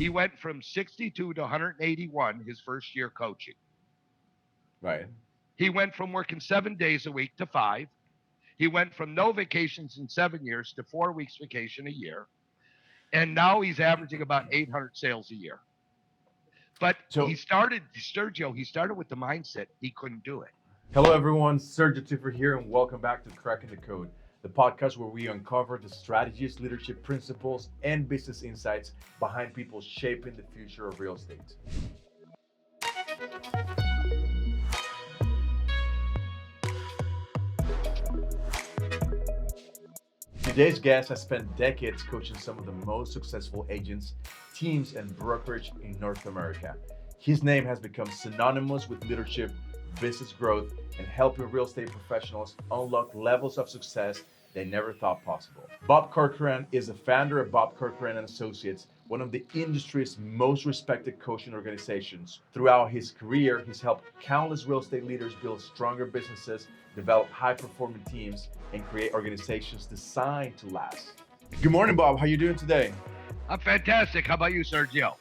He went from 62 to 181 his first year coaching. Right. He went from working 7 days a week to five. He went from no vacations in 7 years to 4 weeks vacation a year. And now he's averaging about 800 sales a year. But So, Sergio, he started with the mindset he couldn't do it. hello everyone, Sergio Tiffer here, and welcome back to Cracking the Code, the podcast where we uncover the strategies, leadership principles, and business insights behind people shaping the future of real estate. Today's guest has spent decades coaching some of the most successful agents, teams, and brokerage in North America. His name has become synonymous with leadership, business growth, and helping real estate professionals unlock levels of success they never thought possible. Bob Corcoran is the founder of Bob Corcoran and Associates, one of the industry's most respected coaching organizations. Throughout his career, he's helped countless real estate leaders build stronger businesses, develop high-performing teams, and create organizations designed to last. Good morning, Bob. How you doing today? I'm fantastic. How about you, Sergio?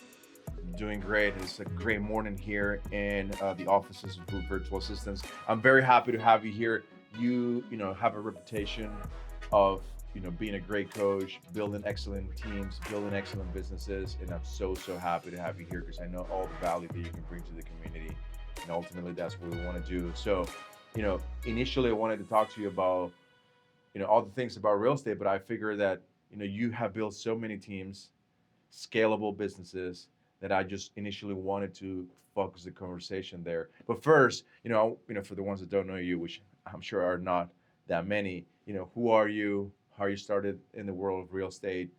Doing great. It's a great morning here in the offices of VOOV Virtual Assistants. I'm very happy to have you here. You have a reputation of being a great coach, building excellent teams, building excellent businesses, and I'm so happy to have you here because I know all the value that you can bring to the community, and ultimately that's what we want to do. So, initially I wanted to talk to you about all the things about real estate, but I figure that you have built so many teams, scalable businesses, that I just initially wanted to focus the conversation there. But first, for the ones that don't know you, which I'm sure are not that many, who are you? How you started in the world of real estate?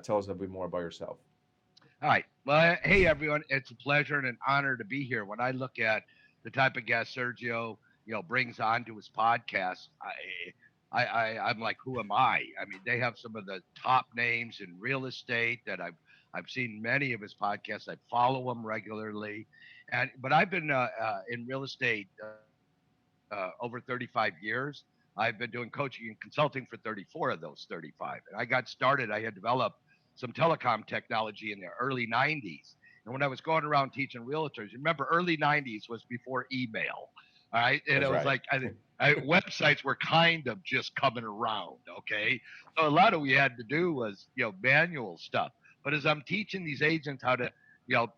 Tell us a bit more about yourself. All right. Well, hey, everyone. It's a pleasure and an honor to be here. When I look at the type of guest Sergio, brings onto his podcast, I'm like, who am I? I mean, they have some of the top names in real estate that I've seen many of his podcasts. I follow him regularly, but I've been in real estate over 35 years. I've been doing coaching and consulting for 34 of those 35. And I got started. I had developed some telecom technology in the early 90s. And when I was going around teaching realtors, remember, early 90s was before email. All right. And That's it was right. like, websites were kind of just coming around. Okay. So a lot of we had to do was, manual stuff. But as I'm teaching these agents how to,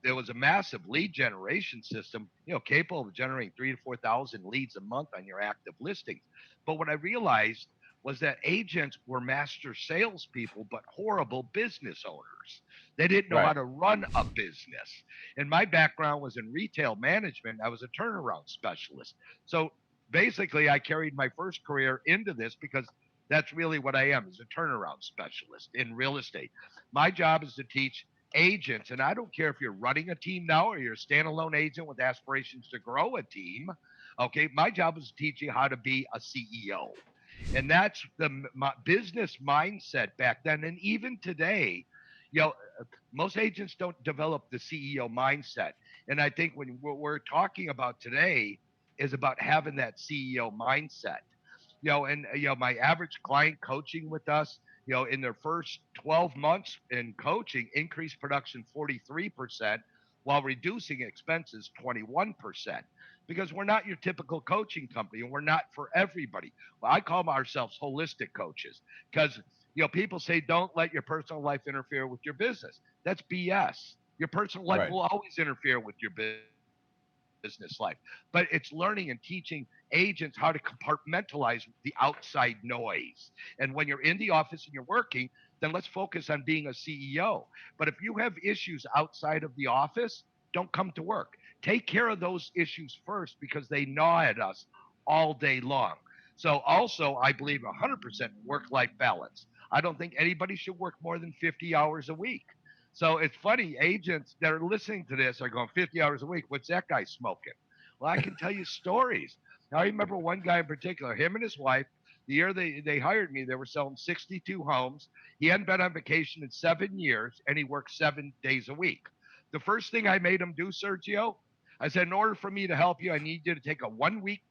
there was a massive lead generation system, capable of generating 3 to 4 thousand leads a month on your active listings. But what I realized was that agents were master salespeople, but horrible business owners. They didn't know how Right. to run a business. And my background was in retail management. I was a turnaround specialist. So basically, I carried my first career into this because that's really what I am, is a turnaround specialist in real estate. My job is to teach agents, and I don't care if you're running a team now or you're a standalone agent with aspirations to grow a team. Okay, my job is to teach you how to be a CEO. And that's my business mindset back then. And even today, you know, most agents don't develop the CEO mindset. And I think when what we're talking about today is about having that CEO mindset. And my average client coaching with us, in their first 12 months in coaching, increased production 43% while reducing expenses 21%, because we're not your typical coaching company and we're not for everybody. Well, I call ourselves holistic coaches because people say don't let your personal life interfere with your business. That's BS. Your personal life Right. will always interfere with your business life, but it's learning and teaching agents how to compartmentalize the outside noise. And when you're in the office and you're working, then let's focus on being a CEO. But if you have issues outside of the office, don't come to work. Take care of those issues first because they gnaw at us all day long. So, also, I believe 100% work life balance. I don't think anybody should work more than 50 hours a week. So it's funny, agents that are listening to this are going 50 hours a week. What's that guy smoking? Well, I can tell you stories. I remember one guy in particular, him and his wife, the year they hired me, they were selling 62 homes. He hadn't been on vacation in 7 years, and he worked 7 days a week. The first thing I made him do, Sergio, I said, in order for me to help you, I need you to take a 1 week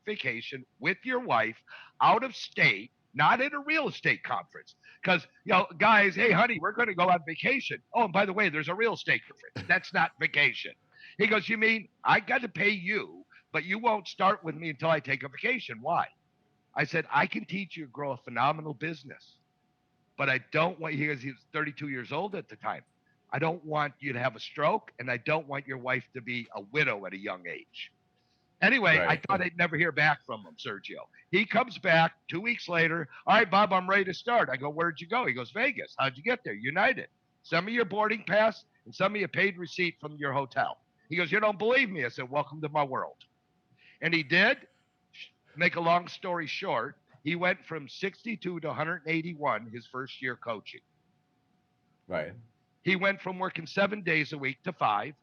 vacation with your wife out of state. not at a real estate conference. Because, guys, hey, honey, we're going to go on vacation. Oh, and by the way, there's a real estate conference. That's not vacation. He goes, you mean I got to pay you, but you won't start with me until I take a vacation? Why? I said, I can teach you to grow a phenomenal business, but I don't want you, he was 32 years old at the time. I don't want you to have a stroke, and I don't want your wife to be a widow at a young age. Anyway, I Right. thought I'd never hear back from him, Sergio. He comes back 2 weeks later. All right, Bob, I'm ready to start. I go, where'd you go? He goes, Vegas. How'd you get there? United. Send me your boarding pass and send me a paid receipt from your hotel. He goes, you don't believe me? I said, welcome to my world. And he did. Make a long story short, he went from 62 to 181 his first year coaching. Right. He went from working 7 days a week to five.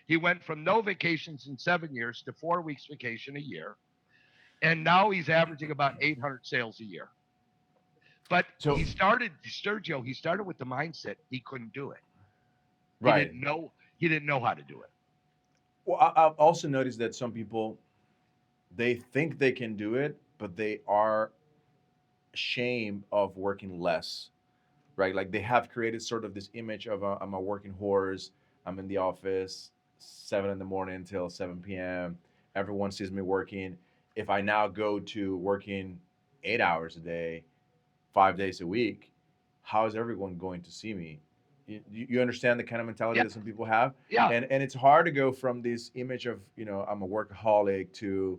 He went from no vacations in 7 years to 4 weeks vacation a year. And now he's averaging about 800 sales a year. But So Sergio, he started with the mindset he couldn't do it. He right. didn't know he didn't know how to do it. Well, I've also noticed that some people, they think they can do it, but they are ashamed of working less, right? Like they have created sort of this image of I'm a working horse. I'm in the office 7 in the morning until 7 p.m. Everyone sees me working. If I now go to working 8 hours a day, 5 days a week, how is everyone going to see me? You understand the kind of mentality Yeah, that some people have, yeah. and it's hard to go from this image of I'm a workaholic to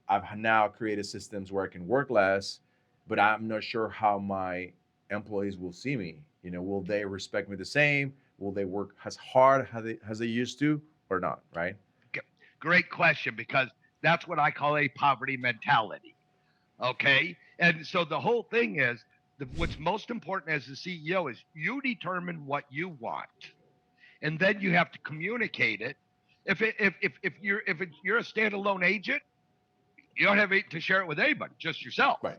I've now created systems where I can work less, but I'm not sure how my employees will see me. Will they respect me the same? Will they work as hard as they used to, or not? Right? Great question, because that's what I call a poverty mentality. Okay. And so the whole thing is, what's most important as the CEO is you determine what you want, and then you have to communicate it. If you're a standalone agent, you don't have to share it with anybody, just yourself. Right.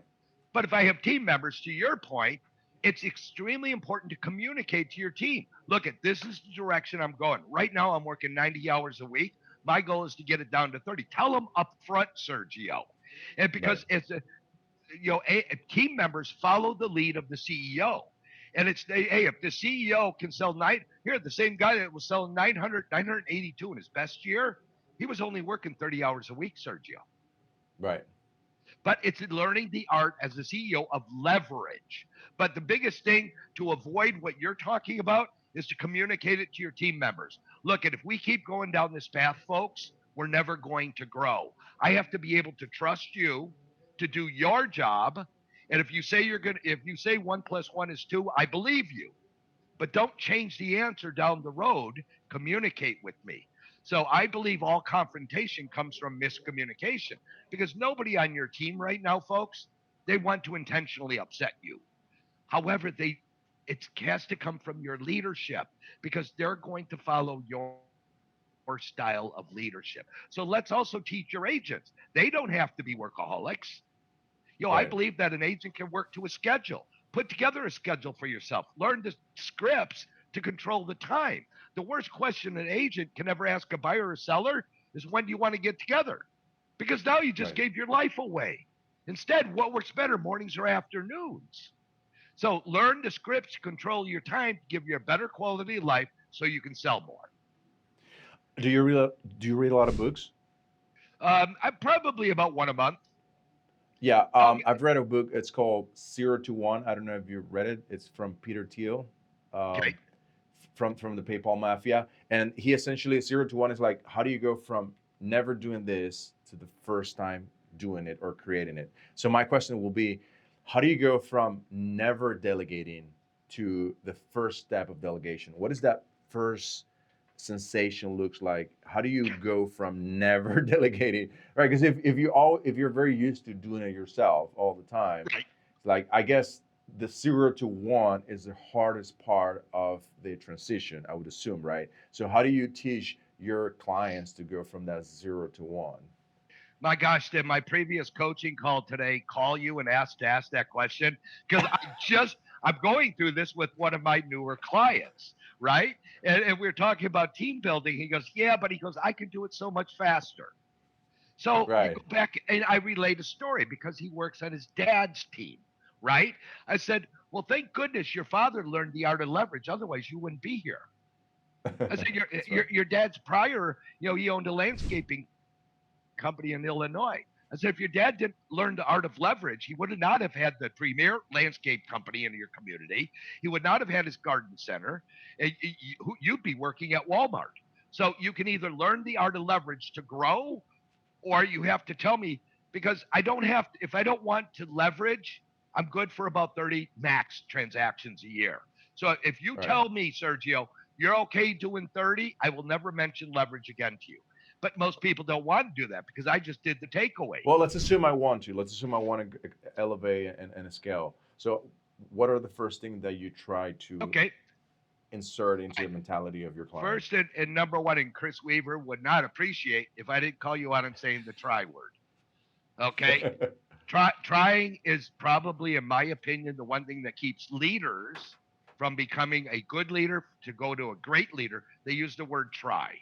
But if I have team members, to your point, it's extremely important to communicate to your team. Look, at this is the direction I'm going. Right now, I'm working 90 hours a week. My goal is to get it down to 30. Tell them up front, Sergio. And Right. because team members follow the lead of the CEO. And hey, if the CEO can sell here, the same guy that was selling 982 in his best year, he was only working 30 hours a week, Sergio. Right. But it's learning the art as the CEO of leverage. But the biggest thing to avoid what you're talking about is to communicate it to your team members. Look, if we keep going down this path, folks, we're never going to grow. I have to be able to trust you to do your job. And if you say 1 plus 1 is 2, I believe you. But don't change the answer down the road. Communicate with me. So I believe all confrontation comes from miscommunication, because nobody on your team right now, folks, they want to intentionally upset you. However, it has to come from your leadership, because they're going to follow your style of leadership. So let's also teach your agents. They don't have to be workaholics. I believe that Right. an agent can work to a schedule. Put together a schedule for yourself. Learn the scripts to control the time. The worst question an agent can ever ask a buyer or seller is, when do you want to get together? Because now you just Right. gave your life away. Instead, what works better, mornings or afternoons? So learn the scripts, control your time to give you a better quality of life so you can sell more. Do you read a lot of books? I'm probably about one a month. Yeah, Oh, I've read a book. It's called Zero to One. I don't know if you've read it. It's from Peter Thiel, um, okay. from the PayPal Mafia, and he essentially Zero to One is like, how do you go from never doing this to the first time doing it or creating it? So my question will be, how do you go from never delegating to the first step of delegation? What is that first sensation looks like? How do you go from never delegating, right? Because if you're very used to doing it yourself all the time, Right. like I guess the 0 to 1 is the hardest part of the transition, I would assume, right? So how do you teach your clients to go from that 0 to 1? My gosh, did my previous coaching call today call you and ask that question? Because I'm going through this with one of my newer clients, right? And we're talking about team building. He goes, yeah, but he goes, I can do it so much faster. So you Right. go back, and I relate a story, because he works on his dad's team. right? I said, well, thank goodness your father learned the art of leverage. Otherwise, you wouldn't be here. I said, That's right. your dad's prior, he owned a landscaping company in Illinois. I said, if your dad didn't learn the art of leverage, he would not have had the premier landscape company in your community. He would not have had his garden center. You'd be working at Walmart. So you can either learn the art of leverage to grow, or you have to tell me, because I don't have to, if I don't want to leverage, I'm good for about 30 max transactions a year. So if you Right. tell me, Sergio, you're okay doing 30, I will never mention leverage again to you. But most people don't want to do that because I just did the takeaway. Well, let's assume I want to. Let's assume I want to elevate and scale. So, what are the first things that you try to Okay. insert into the Right. mentality of your client? First and number one, and Chris Weaver would not appreciate if I didn't call you out on saying the try word. Okay. Trying is probably, in my opinion, the one thing that keeps leaders from becoming a good leader to go to a great leader. They use the word try.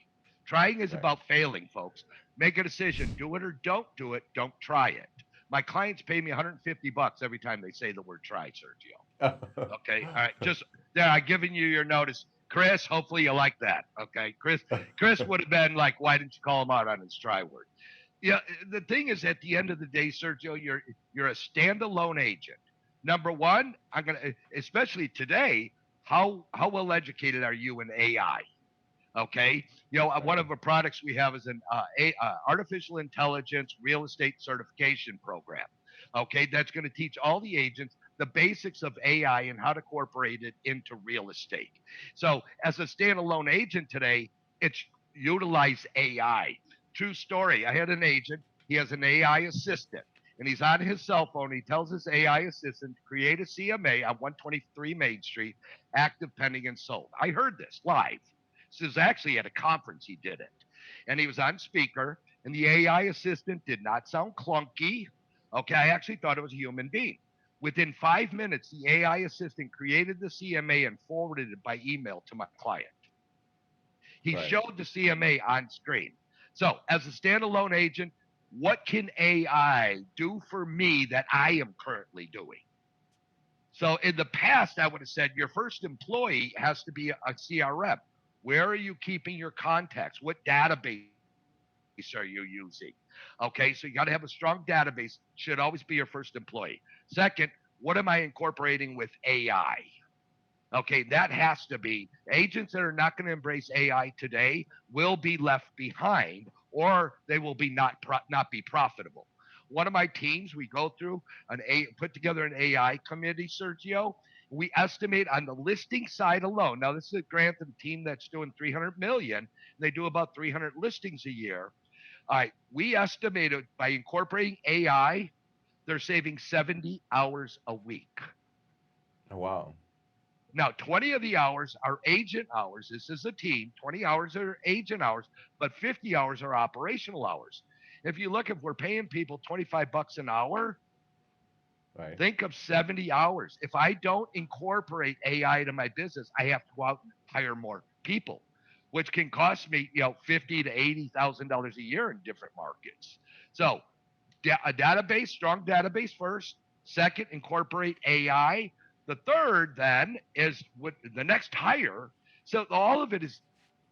Trying is Right. about failing, folks. Make a decision, do it or don't do it. Don't try it. My clients pay me 150 bucks every time they say the word try, Sergio. Okay. All right. Just there, I've given you your notice. Chris, hopefully you like that. Okay. Chris would have been like, why didn't you call him out on his try word? Yeah, the thing is, at the end of the day, Sergio, you're a standalone agent. Number one, I'm gonna, especially today, how well educated are you in AI? Okay, one Right. of the products we have is an artificial intelligence real estate certification program. Okay, that's going to teach all the agents the basics of AI and how to incorporate it into real estate. So, as a standalone agent today, it's utilize AI. True story. I had an agent. He has an AI assistant, and he's on his cell phone. He tells his AI assistant to create a CMA on 123 Main Street, active, pending, and sold. I heard this live. This is actually at a conference he did it. And he was on speaker, and the AI assistant did not sound clunky. Okay, I actually thought it was a human being. Within 5 minutes, the AI assistant created the CMA and forwarded it by email to my client. He Right. showed the CMA on screen. So, as a standalone agent, what can AI do for me that I am currently doing? So in the past, I would have said your first employee has to be a CRM. Where are you keeping your contacts? What database are you using? Okay, so you got to have a strong database. Should always be your first employee. Second, what am I incorporating with AI? Okay, that has to be agents that are not going to embrace AI today will be left behind, or they will be not be profitable. One of my teams, we go through put together an AI committee, Sergio. We estimate on the listing side alone. Now, this is a granted team that's doing 300 million. They do about 300 listings a year. All right, we estimated by incorporating AI, they're saving 70 hours a week. Oh, wow. Now, 20 of the hours are agent hours. This is a team. 20 hours are agent hours, but 50 hours are operational hours. If you look, if we're paying people 25 bucks an hour, Right. think of 70 hours. If I don't incorporate AI to my business, I have to go out and hire more people, which can cost me, 50 to $80,000 a year in different markets. So a database, strong database first. Second, incorporate AI. The third then is what the next hire. So all of it is,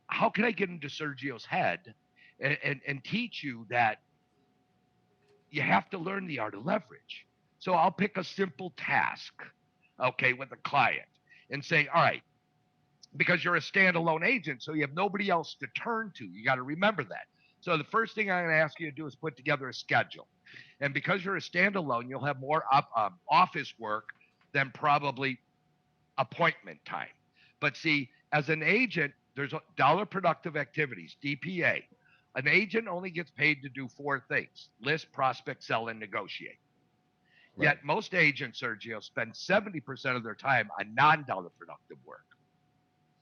how can I get into Sergio's head and teach you that you have to learn the art of leverage. So I'll pick a simple task, okay, with a client and say, all right, because you're a standalone agent, so you have nobody else to turn to. You got to remember that. So the first thing I'm going to ask you to do is put together a schedule. And because you're a standalone, you'll have more office work than probably appointment time. But see, as an agent, there's dollar productive activities, DPA. An agent only gets paid to do four things: list, prospect, sell, and negotiate. Right. Yet most agents, Sergio, spend 70% of their time on non dollar productive work.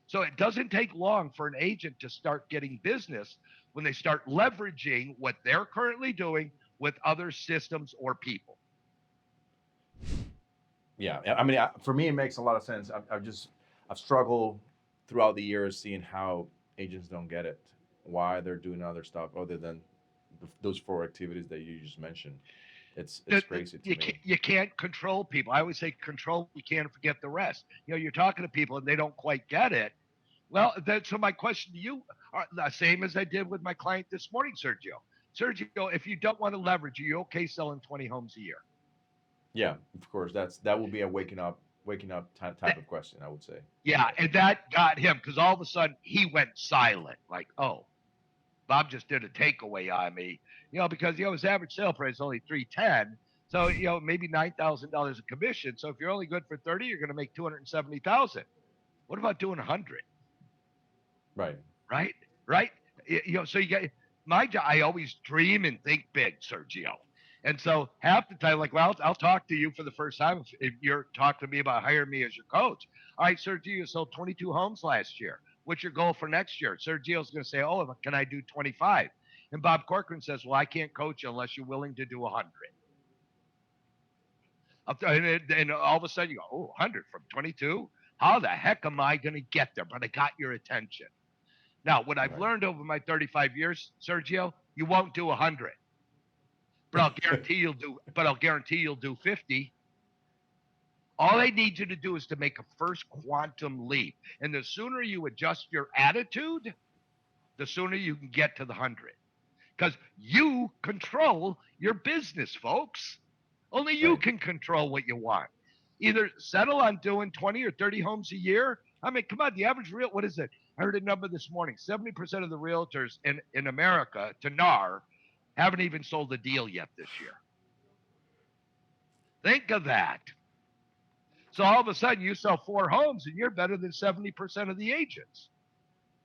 So it doesn't take long for an agent to start getting business when they start leveraging what they're currently doing with other systems or people. Yeah. I mean, for me, it makes a lot of sense. I've struggled throughout the years seeing how agents don't get it, why they're doing other stuff other than those four activities that you just mentioned. It's crazy to me. You can't control people. I always say control what you can, forget the rest. You're talking to people and they don't quite get it. Well, so my question to you are the same as I did with my client this morning, Sergio. Sergio, if you don't want to leverage, are you okay selling 20 homes a year? Yeah, of course. That will be a waking up type That, of question, I would say. yeah, and that got him because all of a sudden he went silent. Like, oh, Bob just did a takeaway on me, because his average sale price is only 310. So maybe $9,000 of commission. So if you're only good for 30, you're going to make 270,000. What about doing 100? Right. Right, right. So you get my job. I always dream and think big, Sergio. And so half the time, like, well, I'll talk to you for the first time if you're talking to me about hiring me as your coach. All right, Sergio, you sold 22 homes last year. What's your goal for next year? Sergio's going to say, oh, can I do 25? And Bob Corcoran says, well, I can't coach you unless you're willing to do 100. And all of a sudden you go, oh, 100 from 22? How the heck am I going to get there? But I got your attention. Now, what I've Right. learned over my 35 years, Sergio, you won't do 100, but I'll guarantee you'll do. But I'll guarantee you'll do 50. All I need you to do is to make a first quantum leap, and the sooner you adjust your attitude, the sooner you can get to the 100. Because you control your business, folks. Only you Right. can control what you want. Either settle on doing 20 or 30 homes a year. I mean, come on, the average real, what is it? I heard a number this morning. 70% of the realtors in America, to NAR, haven't even sold a deal yet this year. Think of that. So all of a sudden, you sell 4 homes and you're better than 70% of the agents.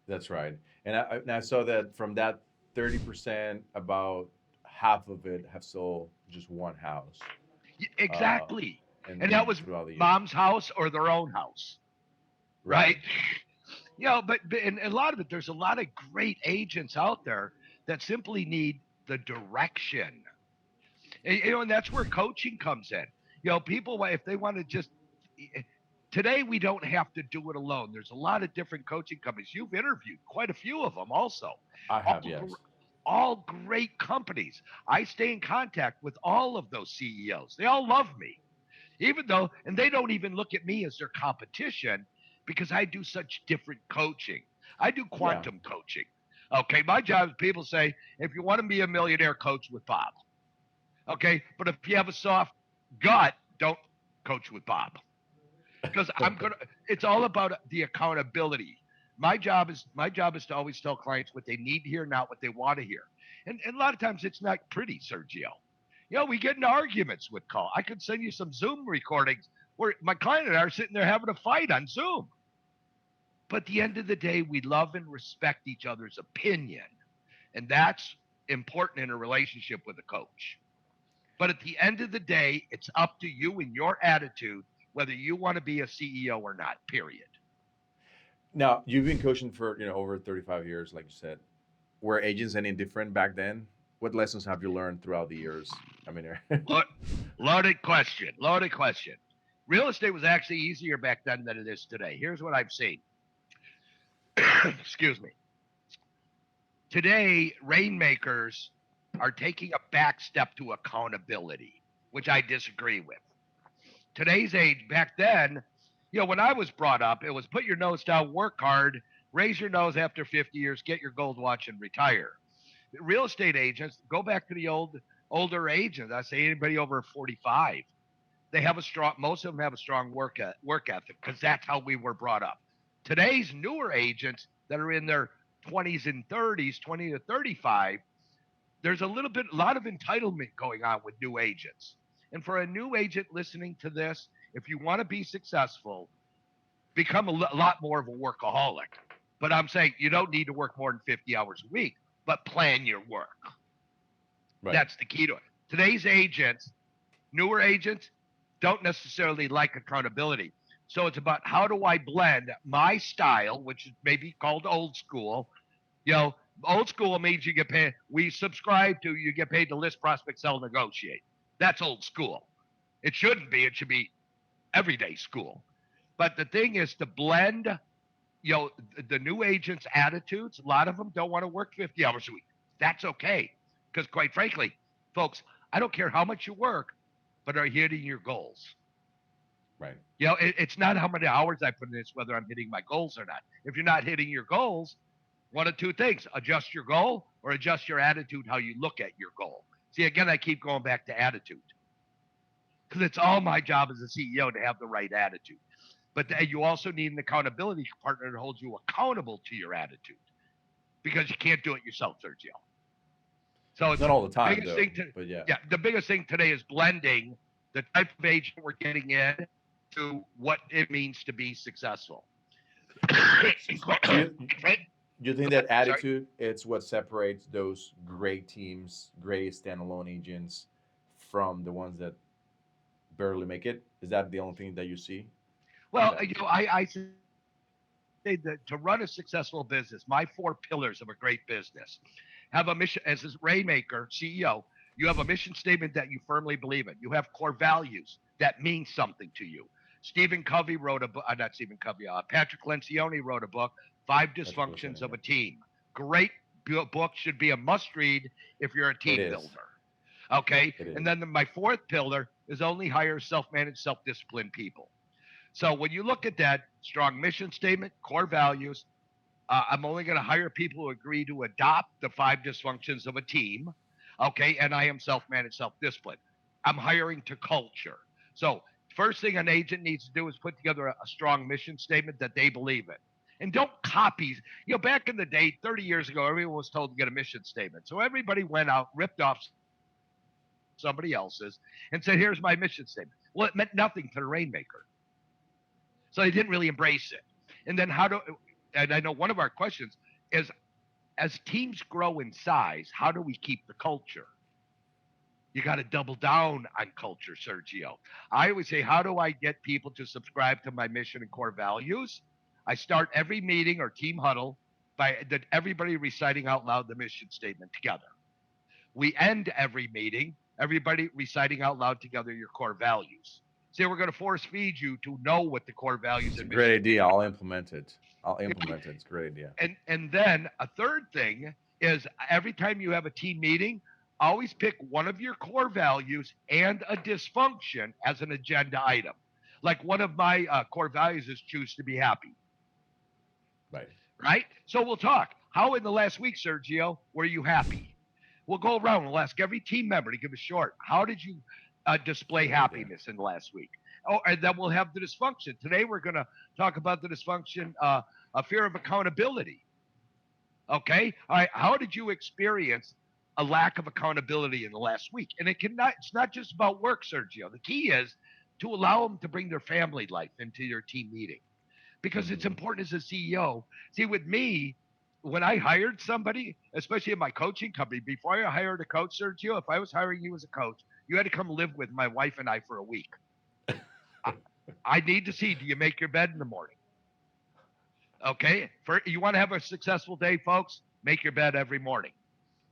That's right. And I saw that from that 30%, about half of it have sold just one house, uh, Exactly. And that and was throughout the year. mom's house or their own house, right? Right. But and a lot of it, there's a lot of great agents out there that simply need the direction. And that's where coaching comes in. People, if they want to just, today we don't have to do it alone. There's a lot of different coaching companies. You've interviewed quite a few of them also. I have, All, yes. all great companies. I stay in contact with all of those CEOs. They all love me, even though, and they don't even look at me as their competition because I do such different coaching. I do Yeah. quantum coaching. Okay, my job is people say, if you want to be a millionaire, coach with Bob. Okay, but if you have a soft gut, don't coach with Bob because It's all about the accountability. My job is to always tell clients what they need to hear, not what they want to hear. And a lot of times it's not pretty, Sergio. We get into arguments with call. I could send you some Zoom recordings where my client and I are sitting there having a fight on Zoom. But at the end of the day, we love and respect each other's opinion. And that's important in a relationship with a coach. But at the end of the day, it's up to you and your attitude whether you want to be a CEO or not, period. Now, you've been coaching for, over 35 years, like you said. Were agents any different back then? What lessons have you learned throughout the years? I mean, Loaded question. Loaded question. Real estate was actually easier back then than it is today. Here's what I've seen. Excuse me. Today, rainmakers are taking a back step to accountability, which I disagree with. Today's age, back then, when I was brought up, it was put your nose down, work hard, raise your nose after 50 years, get your gold watch, and retire. Real estate agents, go back to the older agents. I say anybody over 45. They have a strong. Most of them have a strong work ethic because that's how we were brought up. Today's newer agents that are in their 20s and 30s, 20 to 35, there's a lot of entitlement going on with new agents. And for a new agent listening to this, if you want to be successful, become a lot more of a workaholic. But I'm saying you don't need to work more than 50 hours a week, but plan your work. right. That's the key to it. Today's agents, newer agents, don't necessarily like accountability. So it's about how do I blend my style, which is maybe called old school. You know, old school means you get paid. We subscribe to you get paid to list, prospect, sell, negotiate. That's old school. It shouldn't be. It should be everyday school. But the thing is to blend, the new agents' attitudes. A lot of them don't want to work 50 hours a week. That's okay. Because quite frankly, folks, I don't care how much you work, but are you hitting your goals? Right. It's not how many hours I put in, it's whether I'm hitting my goals or not. If you're not hitting your goals, one of two things: adjust your goal or adjust your attitude, how you look at your goal. See, again, I keep going back to attitude because it's all my job as a CEO to have the right attitude. But you also need an accountability partner to hold you accountable to your attitude because you can't do it yourself, Sergio. So Not it's all the the time biggest though, thing to but yeah. yeah, the biggest thing today is blending the type of agent we're getting in to what it means to be successful. So you think that Sorry. attitude it's what separates those great teams, great standalone agents from the ones that barely make it? Is that the only thing that you see in Well, that? I say that to run a successful business, my four pillars of a great business have a mission. As a rainmaker, CEO, you have a mission statement that you firmly believe in. You have core values that mean something to you. Stephen Covey wrote a book, not Stephen Covey, Patrick Lencioni wrote a book, Five That's a Dysfunctions question. of a Yeah, Team. Great book, should be a must read if you're a it team is. builder. Okay. It And is. then my fourth pillar is only hire self managed, self disciplined people. So when you look at that strong mission statement, core values, I'm only going to hire people who agree to adopt the five dysfunctions of a team. Okay. And I am self managed, self disciplined. I'm hiring to culture. So, first thing an agent needs to do is put together a strong mission statement that they believe in. And don't copy. Back in the day, 30 years ago, everyone was told to get a mission statement. So everybody went out, ripped off somebody else's, and said, "Here's my mission statement." Well, it meant nothing to the rainmaker. So they didn't really embrace it. And then and I know one of our questions is as teams grow in size, how do we keep the culture? You got to double down on culture, Sergio. I always say, how do I get people to subscribe to my mission and core values? I start every meeting or team huddle by everybody reciting out loud the mission statement together. We end every meeting, everybody reciting out loud together your core values. See, we're going to force feed you to know what the core values It's a and great mission idea. statement I'll are. implement it. I'll implement it. It's a great idea. And then a third thing is every time you have a team meeting, always pick one of your core values and a dysfunction as an agenda item. Like one of my core values is choose to be happy, Right. right? So we'll talk. How in the last week, Sergio, were you happy? We'll go around. We'll ask every team member to give a short. How did you display Great idea. happiness in the last week? Oh, and then we'll have the dysfunction. Today we're going to talk about the dysfunction, a fear of accountability. Okay. All right. How did you experience a lack of accountability in the last week? And it's not just about work, Sergio. The key is to allow them to bring their family life into your team meeting because it's Hmm. important as a CEO. See, with me, when I hired somebody, especially in my coaching company, before I hired a coach, Sergio, if I was hiring you as a coach, you had to come live with my wife and I for a week. I, I need to see, do you make your bed in the morning? Okay. You want to have a successful day, folks? Make your bed every morning,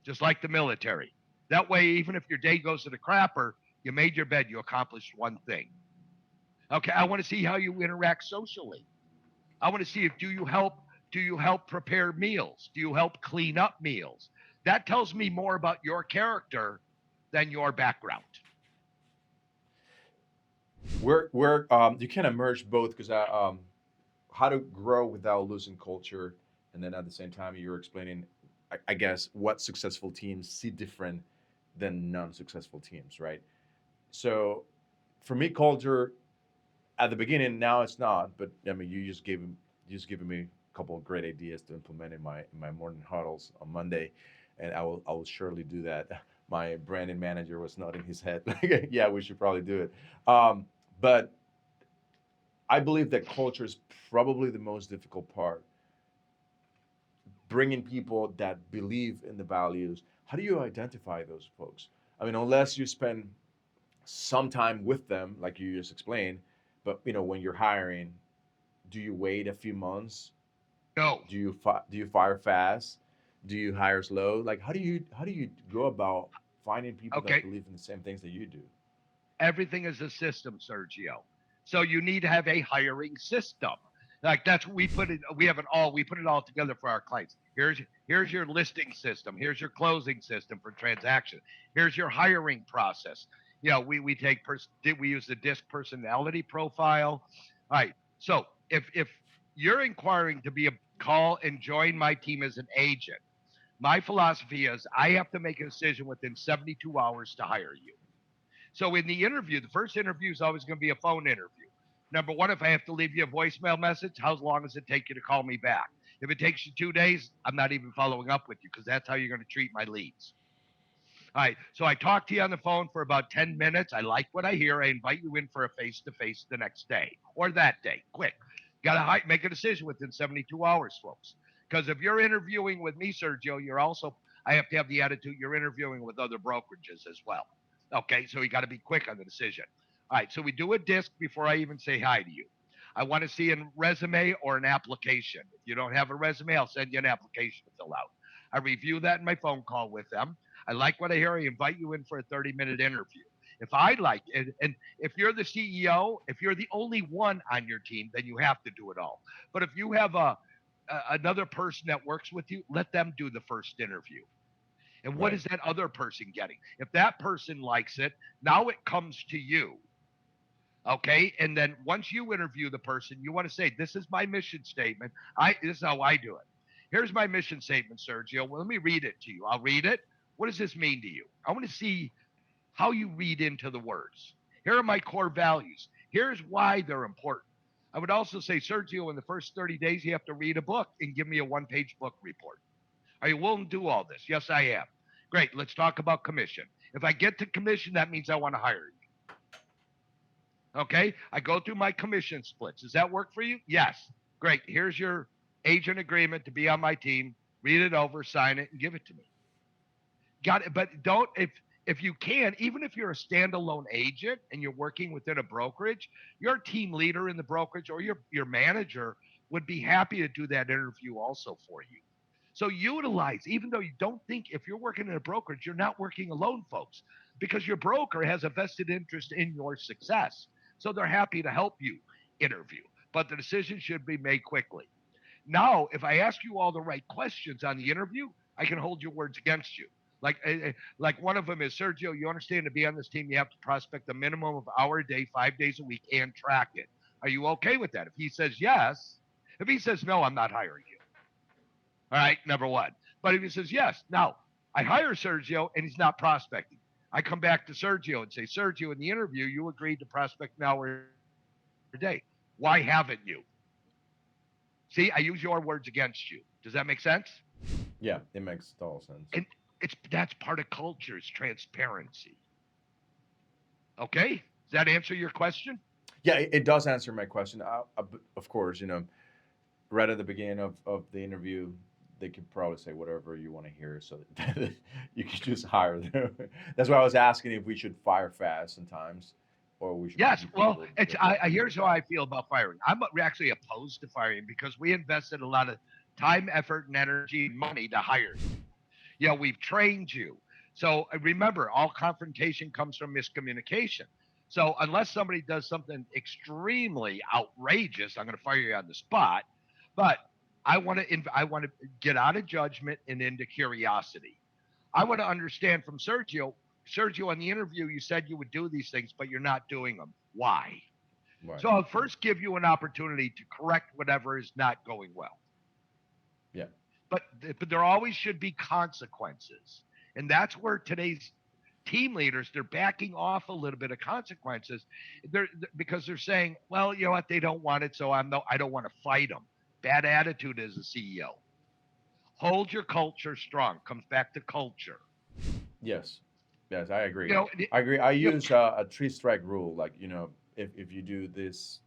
just like the military. That way, even if your day goes to the crapper, you made your bed, you accomplished one thing. Okay. I want to see how you interact socially. I want to see if do you help prepare meals? Do you help clean up meals? That tells me more about your character than your background. Where you kind of merge both because how to grow without losing culture, and then at the same time you're explaining, I guess, what successful teams see different than non-successful teams, right? So for me, culture at the beginning, now it's not, but I mean, you just giving me a couple of great ideas to implement in my morning huddles on Monday, and I will surely do that. My branding manager was nodding his head, like, yeah, we should probably do it. But I believe that culture is probably the most difficult part. Bringing people that believe in the values. How do you identify those folks? I mean, unless you spend some time with them, like you just explained, but when you're hiring, do you wait a few months? No. Do you fire fast? Do you hire slow? Like how do you go about finding people that Okay. believe in the same things that you do? Everything is a system, Sergio. So you need to have a hiring system. Like that's we put it. We have it all. We put it all together for our clients. Here's your listing system. Here's your closing system for transaction. Here's your hiring process. We take we use the disc personality profile. All right. So if you're inquiring to be a call and join my team as an agent, my philosophy is I have to make a decision within 72 hours to hire you. So in the interview, the first interview is always going to be a phone interview. Number one, if I have to leave you a voicemail message, how long does it take you to call me back? If it takes you 2 days, I'm not even following up with you because that's how you're going to treat my leads. All right. So I talk to you on the phone for about 10 minutes. I like what I hear. I invite you in for a face to face the next day or that day. Quick. Got to make a decision within 72 hours, folks. Because if you're interviewing with me, Sergio, I have to have the attitude you're interviewing with other brokerages as well. Okay. So you got to be quick on the decision. All right. So we do a disc before I even say hi to you. I want to see a resume or an application. If you don't have a resume, I'll send you an application to fill out. I review that in my phone call with them. I like what I hear. I invite you in for a 30-minute interview. If I like it, and if you're the CEO, if you're the only one on your team, then you have to do it all. But if you have another person that works with you, let them do the first interview. And what Right. is that other person getting? If that person likes it, now it comes to you. Okay. And then once you interview the person, you want to say, this is my mission statement. This is how I do it. Here's my mission statement, Sergio. Well, let me read it to you. I'll read it. What does this mean to you? I want to see how you read into the words. Here are my core values. Here's why they're important. I would also say, Sergio, in the first 30 days, you have to read a book and give me a 1-page book report. Are you willing to do all this? Yes, I am. Great. Let's talk about commission. If I get to commission, that means I want to hire you. Okay. I go through my commission splits. Does that work for you? Yes. Great. Here's your agent agreement to be on my team. Read it over, sign it, and give it to me. Got it. But don't if you can, even if you're a standalone agent and you're working within a brokerage, your team leader in the brokerage or your manager would be happy to do that interview also for you. So utilize, even though you don't think if you're working in a brokerage, you're not working alone, folks, because your broker has a vested interest in your success. So they're happy to help you interview, but the decision should be made quickly. Now, if I ask you all the right questions on the interview, I can hold your words against you. Like one of them is Sergio. You understand to be on this team, you have to prospect a minimum of hour a day, 5 days a week, and track it. Are you okay with that? If he says yes, if he says no, I'm not hiring you. All right, number one. But if he says yes, now I hire Sergio and he's not prospecting. I come back to Sergio and say, Sergio, in the interview, you agreed to prospect an hour a day. Why haven't you? See, I use your words against you. Does that make sense? Yeah, it makes total And sense. that's part of culture is transparency. Okay? Does that answer your question? Yeah, it does answer my question. Of course, right at the beginning of the interview, they could probably say whatever you want to hear, so that you could just hire them. That's why I was asking if we should fire fast sometimes, or we should Yes. keep Well, people it's that work really here's how I fast. feel about firing. I'm actually opposed to firing because we invested a lot of time, effort, and energy and money to hire you. We've trained you. So remember, all confrontation comes from miscommunication. So unless somebody does something extremely outrageous, I'm going to fire you on the spot. But I want to get out of judgment and into curiosity. I want to understand from Sergio. Sergio, on the interview, you said you would do these things, but you're not doing them. Why? Right. So I'll first give you an opportunity to correct whatever is not going well. Yeah. but but there always should be consequences, and that's where today's team leaders they're backing off a little bit of consequences. They're because they're saying, well, you know what, they don't want it, so I don't want to fight them. Bad attitude as a CEO. Hold your culture strong. Comes back to culture. Yes. Yes, I agree. You know, I agree. I you, use a three strike rule. Like, if you do this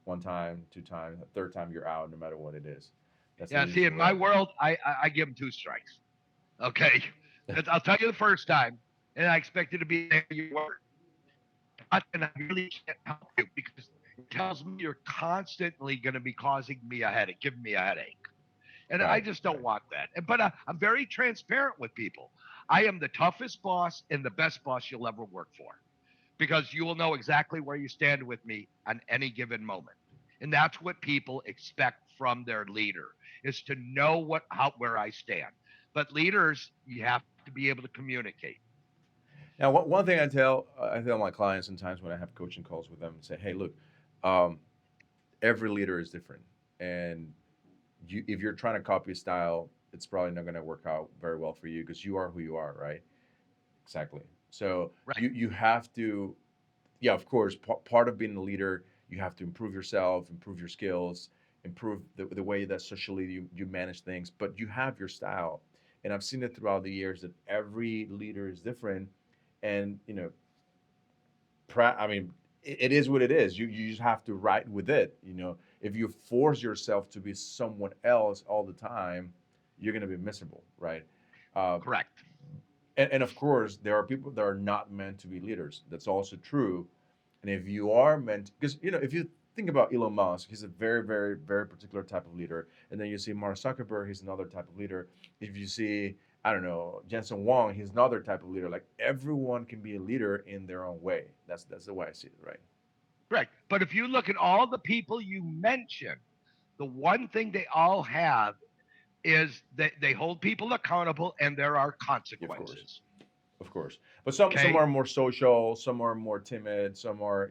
one time, two times, third time, you're out, no matter what it is. That's the yeah. See, in my usual. world, I give them 2 strikes. Okay, I'll tell you the first time, and I expect you to be there your word. If not, then I really can't help you because it tells me you're constantly going to be causing me a headache, giving me a headache. And I Right. just don't Right. want that. But I'm very transparent with people. I am the toughest boss and the best boss you'll ever work for because you will know exactly where you stand with me on any given moment. And that's what people expect from their leader, is to know where I stand. But leaders, you have to be able to communicate. Now, one thing I tell my clients sometimes when I have coaching calls with them and say, hey, look, um, every leader is different, and if you're trying to copy a style, it's probably not going to work out very well for you because you are who you are, right? Exactly. So Right. you have to, yeah, of course, part of being a leader, you have to improve yourself, improve your skills, improve the way that socially you manage things, but you have your style. And I've seen it throughout the years that every leader is different. And, I mean, it is what it is. You just have to ride with it. If you force yourself to be someone else all the time, you're going to be miserable, right? Uh, Correct. and of course, there are people that are not meant to be leaders. That's also true. And if you are meant, because if you think about Elon Musk, he's a very, very, very particular type of leader. And then you see Mark Zuckerberg, he's another type of leader. If you see, I don't know, Jensen Wong, he's another type of leader. Like everyone can be a leader in their own way. That's the way I see it, right? Correct. But if you look at all the people you mentioned, the one thing they all have is that they hold people accountable and there are Of course. consequences. Of course, but some Okay. are more social, some are more timid, some are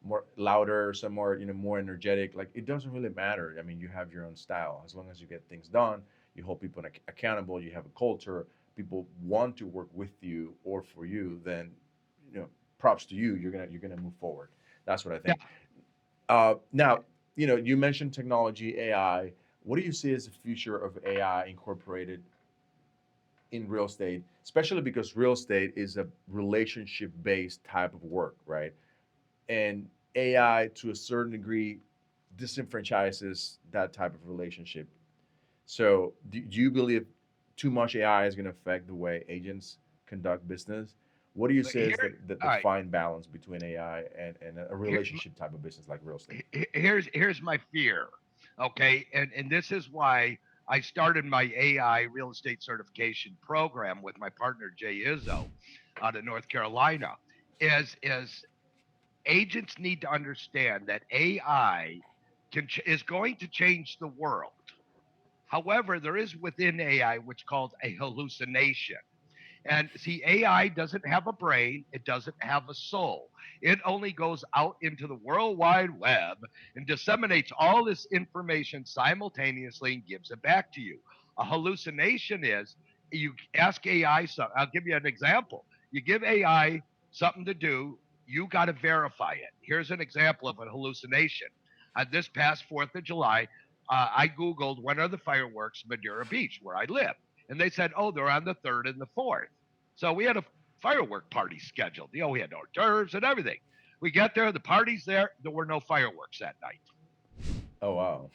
more louder, some are more energetic. Like it doesn't really matter. I mean, you have your own style as long as you get things done. You hold people accountable. You have a culture. People want to work with you or for you. Then, you know, props to you. You're gonna move forward. That's what I Yeah. think. Now, you mentioned technology, AI. What do you see as the future of AI incorporated in real estate, especially because real estate is a relationship based type of work, right? And AI, to a certain degree, disenfranchises that type of relationship. So, do you believe too much AI is going to affect the way agents conduct business? What do you But say is here, the all right. fine balance between AI and a Here, relationship type of business like real estate? here's my fear. Okay, and this is why I started my AI real estate certification program with my partner Jay Izzo out of North Carolina. Is agents need to understand that AI is going to change the world. However, there is within AI what's called a hallucination. And see, AI doesn't have a brain, it doesn't have a soul. It only goes out into the World Wide Web and disseminates all this information simultaneously and gives it back to you. A hallucination is you ask AI something. I'll give you an example. You give AI something to do, you got to verify it. Here's an example of a hallucination. This past 4th of July, I Googled when are the fireworks Madeira Beach, where I live. And they said, oh, they're on the 3rd and the 4th. So we had a firework party scheduled. We had hors d'oeuvres and everything. We get there, the party's there. There were no fireworks that night. Oh wow.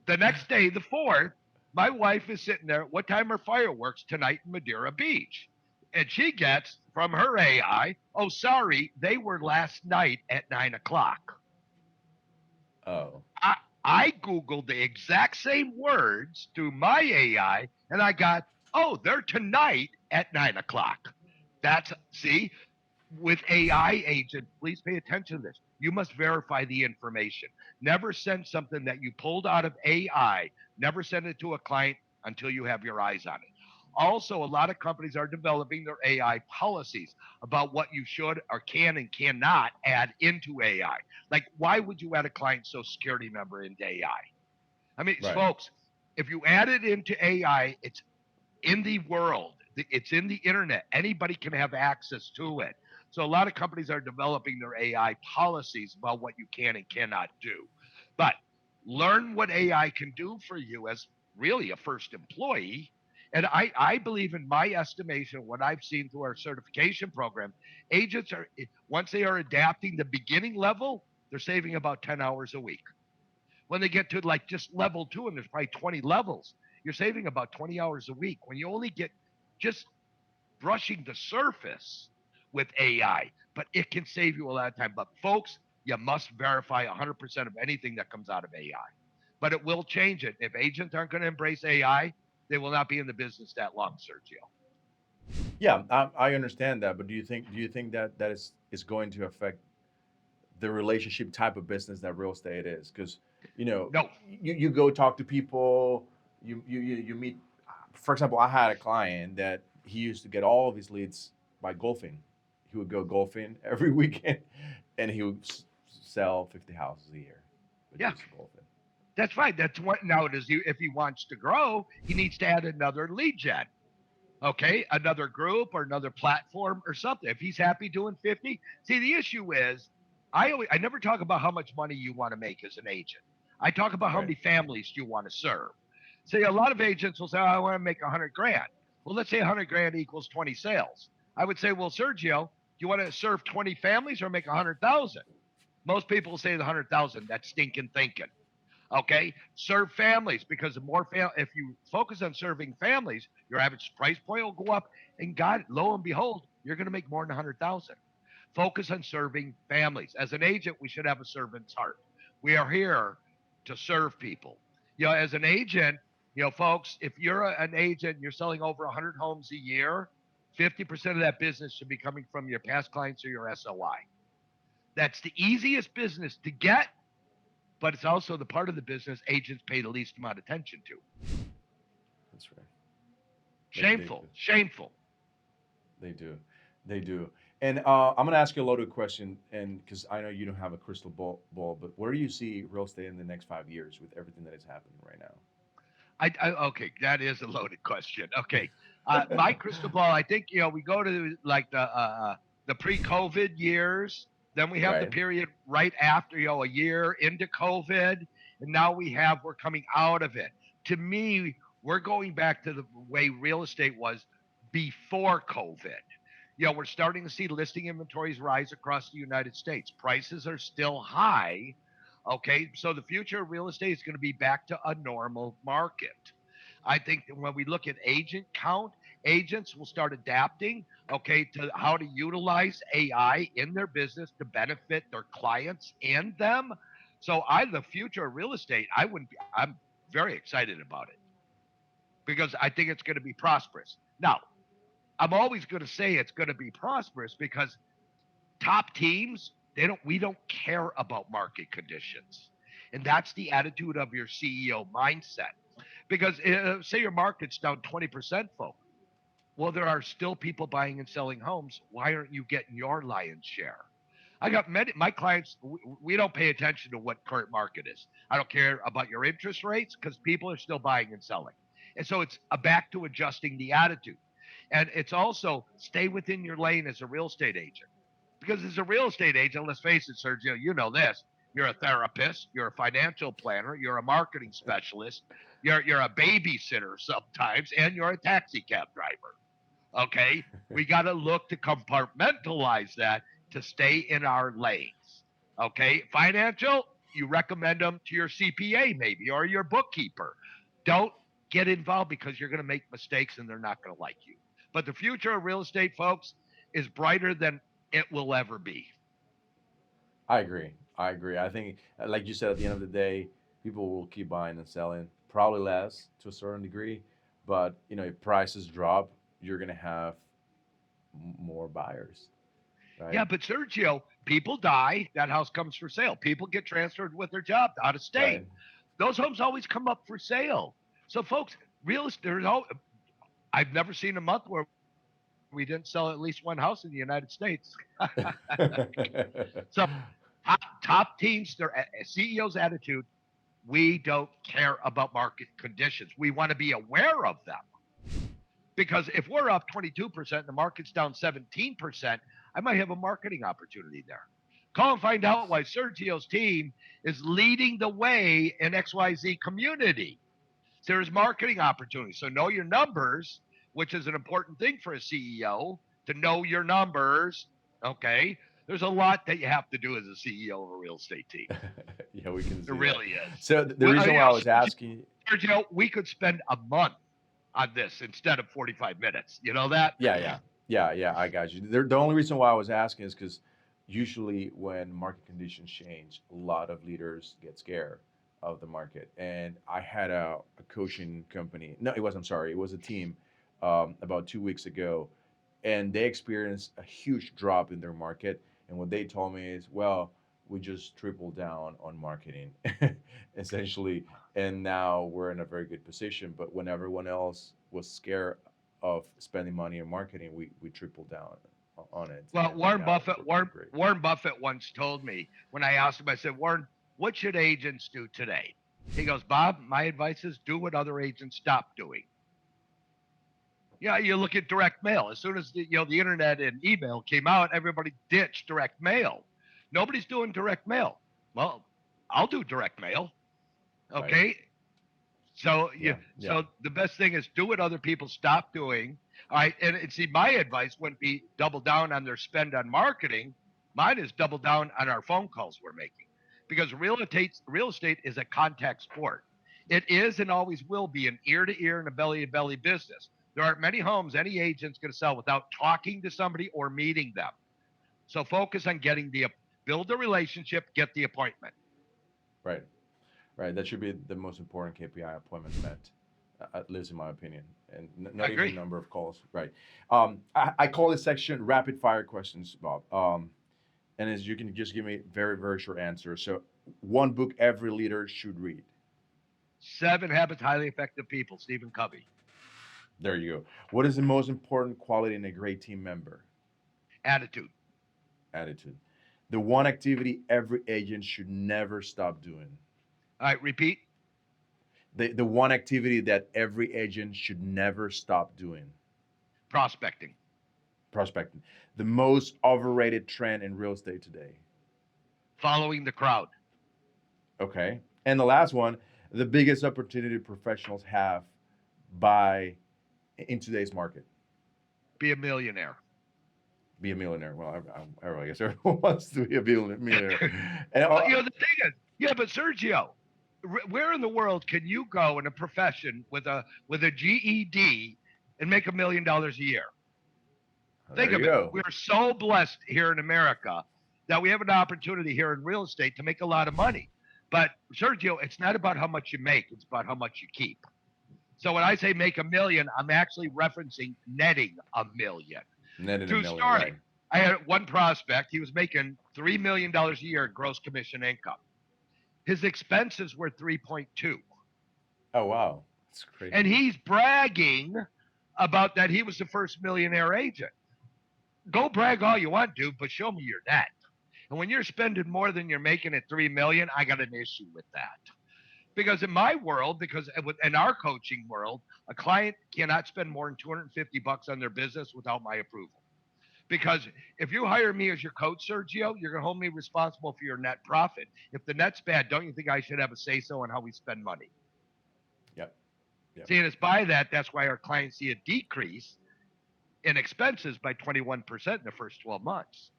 The next day, the 4th, my wife is sitting there. What time are fireworks tonight in Madeira Beach? And she gets from her AI, oh, sorry, they were last night at 9 o'clock. Oh. I, I Googled the exact same words through my AI and I got, oh, they're tonight at 9 o'clock. See, with AI agents, please pay attention to this. You must verify the information. Never send something that you pulled out of AI, never send it to a client until you have your eyes on it. Also, a lot of companies are developing their AI policies about what you should or can and cannot add into AI. Like, why would you add a client social security number into AI? I mean, Right. folks, if you add it into AI, it's in the world. It's in the internet. Anybody can have access to it. So a lot of companies are developing their AI policies about what you can and cannot do. But learn what AI can do for you as really a first employee. And I believe in my estimation, what I've seen through our certification program, agents are, once they are adapting the beginning level, they're saving about 10 hours a week. When they get to like just level 2, and there's probably 20 levels, you're saving about 20 hours a week when you only get just brushing the surface with AI, but it can save you a lot of time. But folks, you must verify 100% of anything that comes out of AI. But it will change it. If agents aren't going to embrace AI, they will not be in the business that long, Sergio. Yeah, I understand that, but do you think that is going to affect the relationship type of business that real estate is, because you know No. you go talk to people, you meet. For example, I had a client that he used to get all of his leads by golfing. He would go golfing every weekend, and he would sell 50 houses a year with Yeah. just golfing. That's right. That's what now it is. If he wants to grow, he needs to add another lead gen. Okay, another group or another platform or something. If he's happy doing 50, see the issue is I never talk about how much money you want to make as an agent. I talk about how Right. many families you want to serve. See, a lot of agents will say, oh, I want to make 100 grand. Well, let's say 100 grand equals 20 sales. I would say, well, Sergio, do you want to serve 20 families or make 100,000? Most people say the 100,000. That's stinking thinking. Okay, serve families because the more if you focus on serving families, your average price point will go up, and God, lo and behold, you're going to make more than 100,000. Focus on serving families. As an agent, we should have a servant's heart. We are here to serve people. As an agent, folks, if you're an agent, you're selling over 100 homes a year. 50% of that business should be coming from your past clients or your SOI. That's the easiest business to get, but it's also the part of the business agents pay the least amount of attention to. That's right. They Shameful, shameful. They do. They do. And I'm going to ask you a loaded question, and because I know you don't have a crystal ball, but where do you see real estate in the next 5 years with everything that is happening right Okay, that is a loaded question. Okay, my crystal ball. I think we go to like the pre-COVID years. Then we now? have the Right. period right after, a year into COVID, and now we're coming out of it. To me, we're going back to the way real estate was before COVID. We're starting to see listing inventories rise across the United States. Prices are still high. Okay, so the future of real estate is going to be back to a normal market. I think that when we look at agent count, agents will start adapting, okay, to how to utilize AI in their business to benefit their clients and them. So the future of real estate, I'm very excited about it because I think it's going to be prosperous. Now, I'm always going to say it's going to be prosperous because top teams, we don't care about market conditions. And that's the attitude of your CEO mindset. Because say your market's down 20%, folks. Well, there are still people buying and selling homes. Why aren't you getting your lion's share? I got many my clients. We don't pay attention to what current market is. I don't care about your interest rates because people are still buying and selling. And so it's back to adjusting the attitude. And it's also stay within your lane as a real estate agent. Because as a real estate agent, let's face it, Sergio, you know this. You're a therapist, you're a financial planner, you're a marketing specialist, you're a babysitter sometimes, and you're a taxi cab driver. Okay, we got to look to compartmentalize that to stay in our lanes. Okay, financial, you recommend them to your CPA maybe or your bookkeeper. Don't get involved because you're going to make mistakes and they're not going to like you. But the future of real estate, folks, is brighter than it will ever be. I agree. I agree. I think, like you said, at the end of the day, people will keep buying and selling, probably less to a certain degree, but if prices drop, you're gonna have more buyers, right? Yeah, but Sergio, people die, that house comes for sale. People get transferred with their job out of state. Right. Those homes always come up for sale. So, folks, real estate, I've never seen a month where we didn't sell at least one house in the United States. So, top teams, their CEO's attitude, we don't care about market conditions. We want to be aware of them. Because if we're up 22% and the market's down 17%, I might have a marketing opportunity there. Call and find out why Sergio's team is leading the way in XYZ community. So there's marketing opportunities. So know your numbers, which is an important thing for a CEO to know your numbers. Okay. There's a lot that you have to do as a CEO of a real estate team. Yeah, we can It see that. really is. So the Well, reason why I was asking, Sergio, we could spend a month on this instead of 45 minutes. You know that? yeah, yeah, I got you. The only reason why I was asking is because usually when market conditions change, a lot of leaders get scared of the market. And I had a coaching company. No, it was. I'm sorry, it was a team about 2 weeks ago, and they experienced a huge drop in their market. And what they told me is, well, we just tripled down on marketing, essentially, and now we're in a very good position. But when everyone else was scared of spending money on marketing, we tripled down on it, Well, and right Warren now Buffett, we're Warren, doing great. Warren Buffett once told me when I asked him, I said, Warren, what should agents do today? He goes, Bob, my advice is do what other agents stop doing. Yeah, you look at direct mail. As soon as the internet and email came out, everybody ditched direct mail. Nobody's doing direct mail. Well, I'll do direct mail. Right. Okay, so Yeah. Yeah. the best thing is do what other people stop doing. All right, and see, my advice wouldn't be double down on their spend on marketing. Mine is double down on our phone calls we're making, because real estate is a contact sport. It is and always will be an ear to ear and a belly to belly business. There aren't many homes any agent's going to sell without talking to somebody or meeting them. So focus on getting the build a relationship, get the appointment. Right. Right. That should be the most important KPI: appointment met, at least in my opinion, and I not even agree. number of calls. Right. I call this section rapid fire questions, Bob. And as you can just give me very very short answers. So, one book every leader should read. 7 Habits Highly Effective People, Stephen Covey. There you go. What is the most important quality in a great team member? Attitude. Attitude. The one activity every agent should never stop doing. All right, repeat. The one activity that every agent should never stop doing. Prospecting. Prospecting. The most overrated trend in real estate today. Following the crowd. Okay. And the last one, the biggest opportunity professionals have by in today's market. Be a millionaire. Be a millionaire. Well, I guess everyone wants to be a millionaire. And Well, the thing is, yeah, but Sergio, where in the world can you go in a profession with a GED and make $1 million a year? there Think you of it. go. We're so blessed here in America that we have an opportunity here in real estate to make a lot of money. But Sergio, it's not about how much you make; it's about how much you keep. So when I say make a million, I'm actually referencing netting a million. Net in a True million, story. right? I had one prospect. He was making $3 million a year in gross commission income. His expenses were 3.2, Oh wow, that's and crazy. he's bragging about that he was the first millionaire agent. Go brag all you want, dude, but show me your net. And when you're spending more than you're making at 3 million, I got an issue with that. Because in my world, because in our coaching world, a client cannot spend more than 250 bucks on their business without my approval. Because if you hire me as your coach, Sergio, you're going to hold me responsible for your net profit. If the net's bad, don't you think I should have a say so on how we spend money? Yep, yep. See, and it's by that, that's why our clients see a decrease in expenses by 21% in the first 12 months.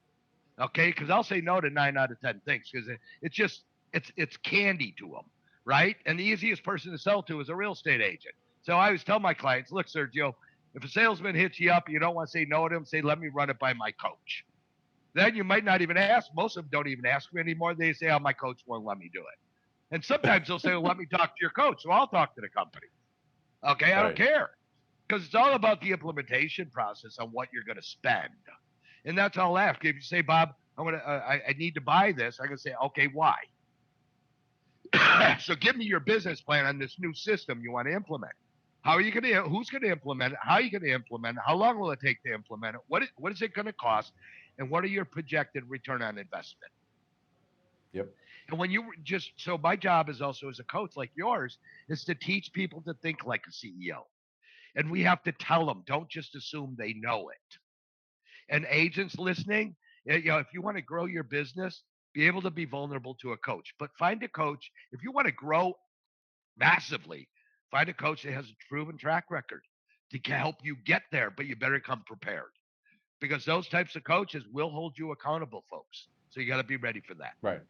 Okay, because I'll say no to 9 out of 10 things because it's just it's candy to them, right? And the easiest person to sell to is a real estate agent. So I always tell my clients, look, Sergio, if a salesman hits you up, you don't want to say no to him. Say, let me run it by my coach. Then you might not even ask. Most of them don't even ask me anymore. They say, oh, my coach won't let me do it. And sometimes they'll say, well, let me talk to your coach. So I'll talk to the company. Okay, I don't Right, care because it's all about the implementation process on what you're going to spend. And that's all I ask. If you say, Bob, I need to buy this, I'm gonna say, okay, why? So give me your business plan on this new system you want to implement. How are you gonna? Who's gonna implement it? How are you gonna implement it? How long will it take to implement it? What is it gonna cost? And what are your projected return on investment? yep. And when you just so my job is also as a coach like yours is to teach people to think like a CEO. And we have to tell them, don't just assume they know it. And agents listening, if you want to grow your business, be able to be vulnerable to a coach. But find a coach if you want to grow massively. Find a coach that has a proven track record to help you get there. But you better come prepared because those types of coaches will hold you accountable, folks. So you got to be ready for that. Right.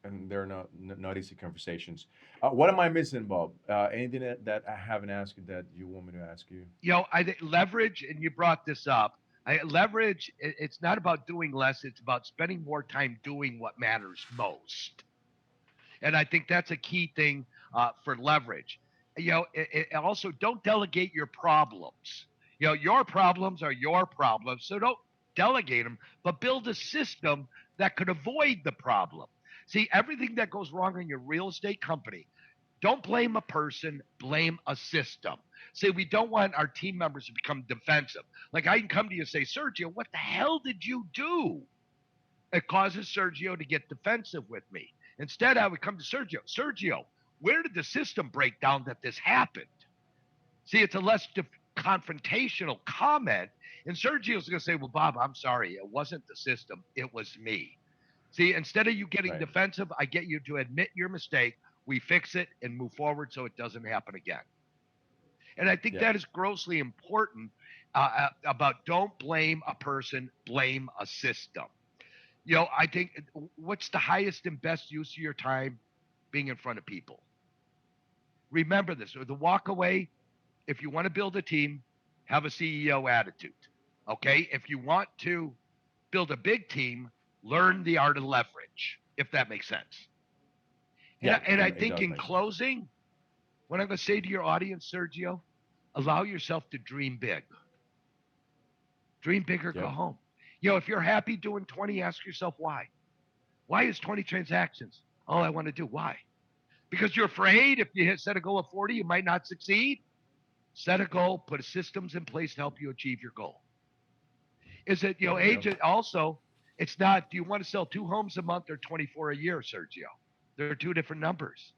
And they're not easy conversations. What am I missing, Bob? Anything that I haven't asked you that you want me to ask you? I think leverage, and you brought this up. Leverage. It's not about doing less. It's about spending more time doing what matters most. And I think that's a key thing for leverage. Also don't delegate your problems. Your problems are your problems, so don't delegate them, but build a system that could avoid the problem. See, everything that goes wrong in your real estate company, don't blame a person, blame a system. See, we don't want our team members to become defensive. Like I can come to you and say, Sergio, what the hell did you do? It causes Sergio to get defensive with me. Instead, I would come to Sergio, where did the system break down that this happened? See, it's a less confrontational comment. And Sergio's going to say, well, Bob, I'm sorry. It wasn't the system. It was me. See, instead of you getting Right. defensive, I get you to admit your mistake. We fix it and move forward so it doesn't happen again. And I think Yeah. that is grossly important about don't blame a person, blame a system. I think what's the highest and best use of your time? Being in front of people. Remember this, or the walk away, if you want to build a team, have a CEO attitude. Okay? If you want to build a big team, learn the art of leverage, if that makes sense. Yeah, And I it think does in make sense. closing, what I'm going to say to your audience, Sergio, allow yourself to dream big. Dream big or go Yep. home. If you're happy doing 20, ask yourself why. Why is 20 transactions all I want to do? Why? Because you're afraid if you set a goal of 40, you might not succeed. Set a goal, put systems in place to help you achieve your goal. Is it, There you agent also, it's not, do you want to sell 2 homes a month or 24 a year, Sergio? They're two different numbers.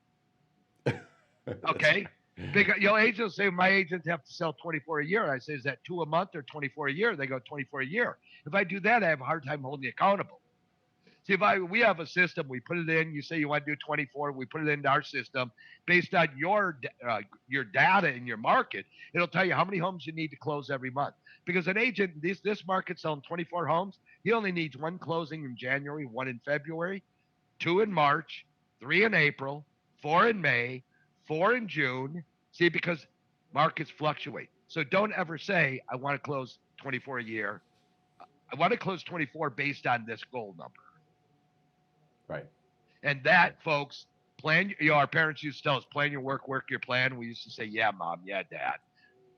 go. That's Okay. Big, agents say my agents have to sell 24 a year. I say, is that 2 a month or 24 a year? They go 24 a year. If I do that, I have a hard time holding you accountable. See, we have a system, we put it in. You say you want to do 24, we put it into our system based on your data in your market. It'll tell you how many homes you need to close every month. Because an agent, this market selling 24 homes, he only needs one closing in January, one in February, two in March, three in April, four in May, four in June. See, because markets fluctuate. So don't ever say, I want to close 24 a year. I want to close 24 based on this goal number. Right. And Right. that, folks, our parents used to tell us, plan your work your plan. We used to say, yeah, mom, yeah, dad.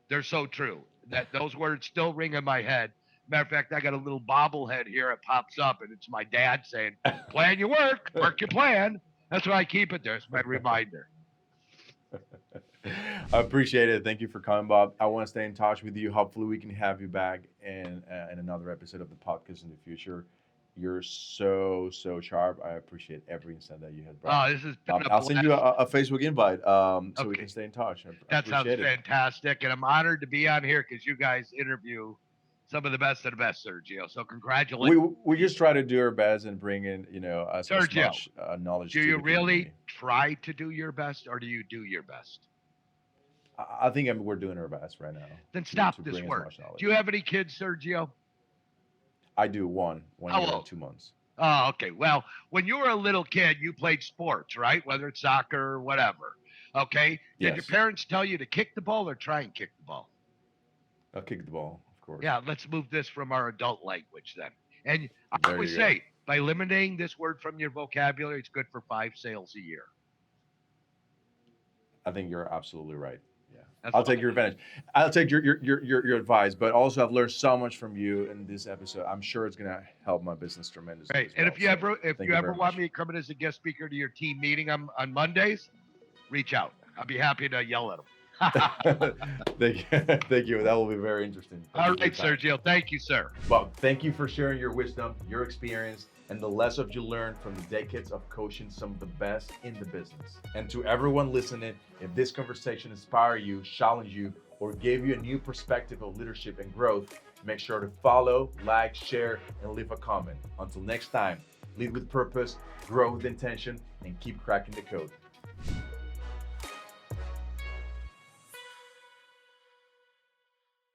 They're so true. That those words still ring in my head. Matter of fact, I got a little bobblehead here. It pops up, and it's my dad saying, plan your work your plan. That's why I keep it there. It's my reminder. I appreciate it. Thank you for coming, Bob. I want to stay in touch with you. Hopefully, we can have you back in another episode of the podcast in the future. You're so sharp. I appreciate every instant that you have brought. This has been a I'll send you blast. a Facebook invite so we Okay. can stay in touch. I That sounds appreciate it. fantastic. And I'm honored to be on here because you guys interview some of the best of the best, Sergio. So congratulations. We just try to do our best and bring in as Sergio, much knowledge do to you the really community. try to do your best or do you do your best? I think we're doing our best right now Then to stop this bring as word. much knowledge. Do you have any kids, Sergio? I do one How year and old? 2 months. Oh, okay. Well, when you were a little kid, you played sports, right? Whether it's soccer or whatever. Okay. Did your Yes, parents tell you to kick the ball or try and kick the ball? I'll kick the ball, of course. Yeah, let's move this from our adult language then. And I There always you go. say, by eliminating this word from your vocabulary, it's good for 5 sales a year. I think you're absolutely right. Yeah, That's I'll all. take your advantage. I'll take your advice, but also I've learned so much from you in this episode. I'm sure it's gonna help my business tremendously Right. as And well. So if thank you you ever very want much. me to come in as a guest speaker to your team meeting on Mondays, reach out. I'll be happy to yell at them. Thank you. Thank you. That will be very interesting. Thank All you for your right, time. Sergio. Thank you, sir. Bob, thank you for sharing your wisdom, your experience, and the lessons you learned from the decades of coaching some of the best in the business. And to everyone listening, if this conversation inspired you, challenged you, or gave you a new perspective of leadership and growth, make sure to follow, like, share, and leave a comment. Until next time, lead with purpose, grow with intention, and keep cracking the code.